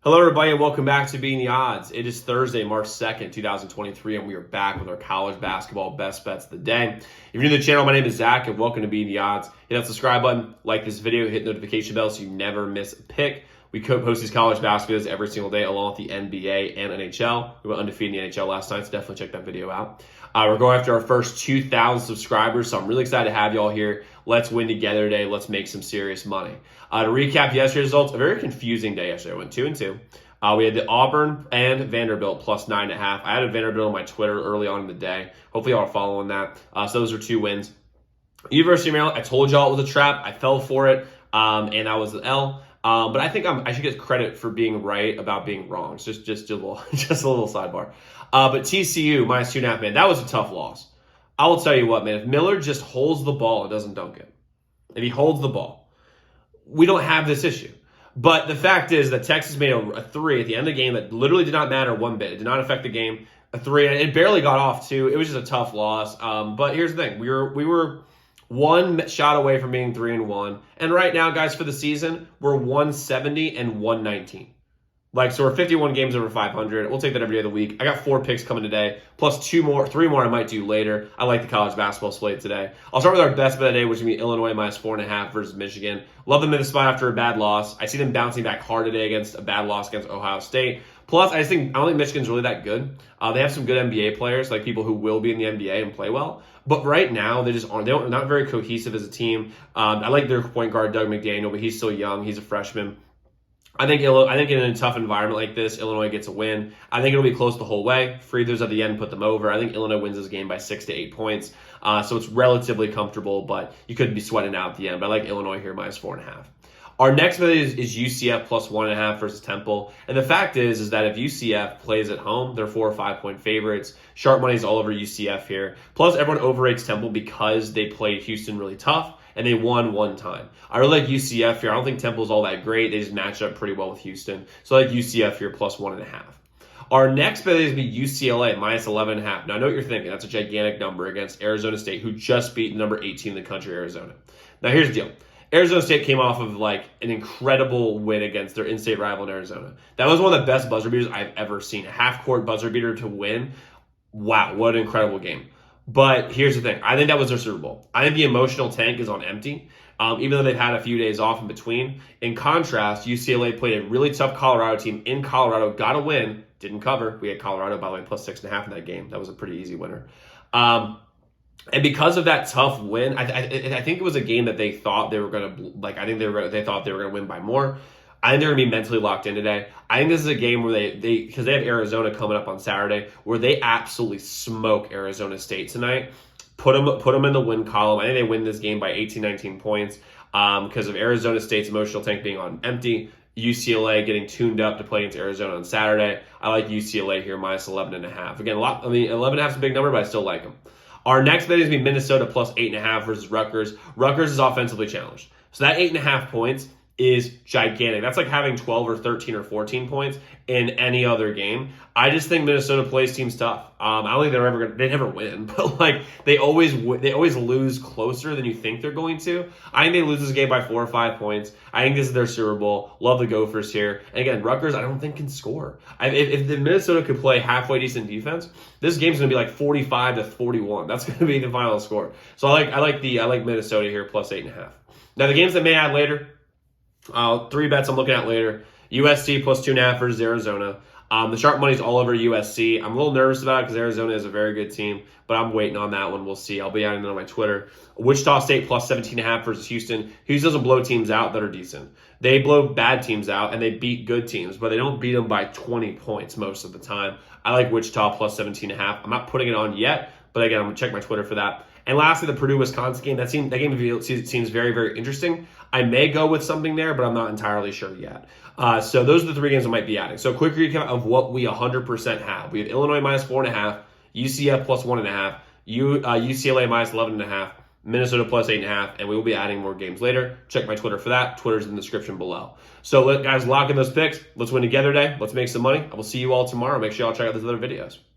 Hello, everybody, and welcome back to Beating the Odds. It is Thursday, March 2nd, 2023, and we are back with our college basketball best bets of the day. If you're new to the channel, my name is Zach, and welcome to Beating the Odds. Hit that subscribe button, like this video, hit the notification bell so you never miss a pick. We post these college basketball videos every single day, along with the NBA and NHL. We went undefeated in the NHL last night, so definitely check that video out. We're going after our first 2,000 subscribers, so I'm really excited to have you all here. Let's win together today. Let's make some serious money. To recap yesterday's results, a very confusing day yesterday. I went 2-2. We had the Auburn and Vanderbilt plus 9.5. I added Vanderbilt on my Twitter early on in the day. Hopefully y'all are following that. So those are 2 wins. University of Maryland, I told y'all it was a trap. I fell for it, and that was the L. But I think I should get credit for being right about being wrong. It's just a little sidebar. But TCU minus 2.5, man, that was a tough loss. I will tell you what, man, if Miller just holds the ball and doesn't dunk it, if he holds the ball, we don't have this issue. But the fact is that Texas made a 3 at the end of the game that literally did not matter one bit. It did not affect the game. A 3, and it barely got off too. It was just a tough loss. But here's the thing: we were one shot away from being 3-1, and right now, guys, for the season, we're 170 and 119. So we're 51 games over 500. We'll take that every day of the week. I got 4 picks coming today, plus 3 more I might do later. I like the college basketball slate today. I'll start with our best bet of the day, which is going to be Illinois minus 4.5 versus Michigan. Love them in the spot after a bad loss. I see them bouncing back hard today against a bad loss against Ohio State. Plus, I don't think Michigan's really that good. They have some good NBA players, like people who will be in the NBA and play well. But right now, they're not very cohesive as a team. I like their point guard, Doug McDaniel, but he's still young. He's a freshman. I think in a tough environment like this, Illinois gets a win. I think it'll be close the whole way. Free throws at the end put them over. I think Illinois wins this game by 6 to 8 points. So it's relatively comfortable, but you could be sweating out at the end. But I like Illinois here minus 4.5. Our next bet is UCF plus 1.5 versus Temple. And the fact is that if UCF plays at home, they're 4 or 5 point favorites. Sharp money's all over UCF here. Plus, everyone overrates Temple because they played Houston really tough and they won one time. I really like UCF here. I don't think Temple's all that great. They just match up pretty well with Houston. So I like UCF here plus 1.5. Our next bet is going to be UCLA minus 11.5. Now, I know what you're thinking. That's a gigantic number against Arizona State, who just beat the number 18 in the country, Arizona. Now, here's the deal. Arizona State came off of an incredible win against their in-state rival in Arizona. That was one of the best buzzer beaters I've ever seen. A half-court buzzer beater to win. Wow, what an incredible game. But here's the thing. I think that was their Super Bowl. I think the emotional tank is on empty, even though they've had a few days off in between. In contrast, UCLA played a really tough Colorado team in Colorado, got a win, didn't cover. We had Colorado, by the way, plus 6.5 in that game. That was a pretty easy winner. And because of that tough win, I think it was a game that they thought they were going to, they thought they were going to win by more. I think they're going to be mentally locked in today. I think this is a game where because they have Arizona coming up on Saturday, where they absolutely smoke Arizona State tonight. Put them in the win column. I think they win this game by 18, 19 points because of Arizona State's emotional tank being on empty. UCLA getting tuned up to play against Arizona on Saturday. I like UCLA here minus 11.5. Again, 11.5 is a big number, but I still like them. Our next bet is going to be Minnesota plus 8.5 versus Rutgers. Rutgers is offensively challenged. So that 8.5 points is gigantic. That's like having 12 or 13 or 14 points in any other game. I just think Minnesota plays teams tough. I don't think they never win, but they always lose closer than you think they're going to. I think they lose this game by 4 or 5 points. I think this is their Super Bowl. Love the Gophers here. And again, Rutgers, I don't think can score. If the Minnesota could play halfway decent defense, this game's going to be like 45 to 41. That's going to be the final score. So I like Minnesota here plus 8.5. Now the games that may add later. 3 bets I'm looking at later. USC plus 2.5 versus Arizona. The sharp money's all over USC. I'm a little nervous about it because Arizona is a very good team, but I'm waiting on that one. We'll see. I'll be adding it on my Twitter. Wichita State plus 17.5 versus Houston. Houston doesn't blow teams out that are decent. They blow bad teams out, and they beat good teams, but they don't beat them by 20 points most of the time. I like Wichita plus 17.5. I'm not putting it on yet, but again, I'm going to check my Twitter for that. And lastly, the Purdue-Wisconsin game. That game seems very, very interesting. I may go with something there, but I'm not entirely sure yet. So those are the 3 games I might be adding. So quick recap of what we 100% have. We have Illinois minus 4.5, UCF plus 1.5, UCLA minus 11.5, Minnesota plus 8.5, and we will be adding more games later. Check my Twitter for that. Twitter's in the description below. So guys, lock in those picks. Let's win together today. Let's make some money. I will see you all tomorrow. Make sure y'all check out those other videos.